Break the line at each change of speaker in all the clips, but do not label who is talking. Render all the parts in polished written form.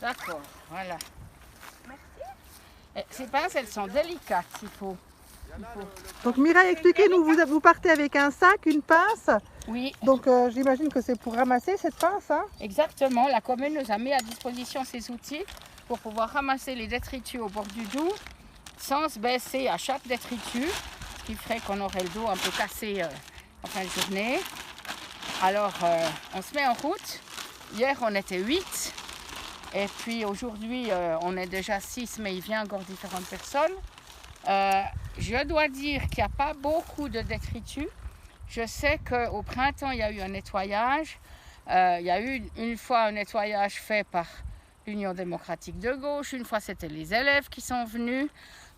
D'accord, voilà. Merci. Ces pinces, elles sont délicates, il faut.
Donc Mireille, expliquez-nous, vous partez avec un sac, une pince.
Oui.
Donc j'imagine que c'est pour ramasser cette pince, hein?
Exactement, la commune nous a mis à disposition ces outils pour pouvoir ramasser les détritus au bord du Doubs sans se baisser à chaque détritus, ce qui ferait qu'on aurait le dos un peu cassé en fin de journée. Alors on se met en route. Hier on était 8 et puis aujourd'hui on est déjà 6, mais il vient encore différentes personnes. Je dois dire qu'il n'y a pas beaucoup de détritus. Je sais qu'au printemps, il y a eu un nettoyage. Il y a eu une fois un nettoyage fait par l'Union démocratique de gauche. Une fois, c'était les élèves qui sont venus.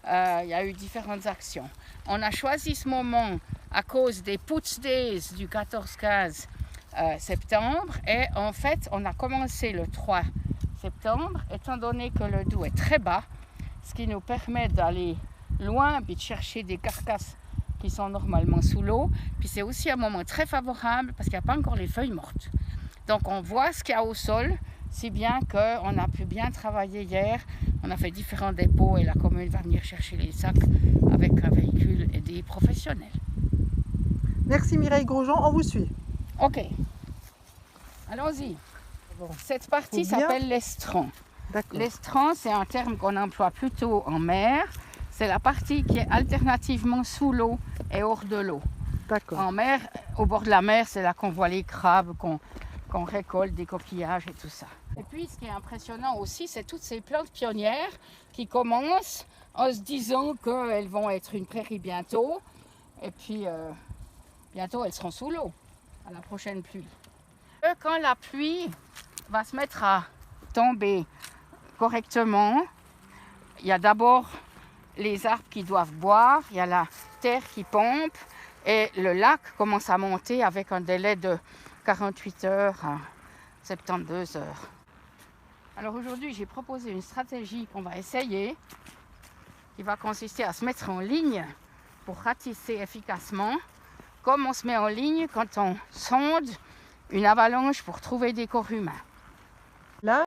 Il y a eu différentes actions. On a choisi ce moment à cause des Putz Days du 14-15 septembre. Et en fait, on a commencé le 3 septembre, étant donné que le Doubs est très bas, ce qui nous permet d'aller loin puis de chercher des carcasses qui sont normalement sous l'eau. Puis c'est aussi un moment très favorable parce qu'il n'y a pas encore les feuilles mortes. Donc on voit ce qu'il y a au sol, si bien qu'on a pu bien travailler hier. On a fait différents dépôts et la commune va venir chercher les sacs avec un véhicule et des professionnels.
Merci Mireille Grosjean, on vous suit.
Ok, allons-y. Bon. Cette partie s'appelle l'estran. L'estran, c'est un terme qu'on emploie plutôt en mer. C'est la partie qui est alternativement sous l'eau et hors de l'eau. En mer, au bord de la mer, c'est là qu'on voit les crabes, qu'on récolte des coquillages et tout ça. Et puis, ce qui est impressionnant aussi, c'est toutes ces plantes pionnières qui commencent en se disant qu'elles vont être une prairie bientôt. Et puis, bientôt, elles seront sous l'eau à la prochaine pluie. Quand la pluie va se mettre à tomber correctement, il y a d'abord les arbres qui doivent boire, il y a la terre qui pompe et le lac commence à monter avec un délai de 48 heures à 72 heures. Alors aujourd'hui, j'ai proposé une stratégie qu'on va essayer qui va consister à se mettre en ligne pour ratisser efficacement, comme on se met en ligne quand on sonde une avalanche pour trouver des corps humains.
Là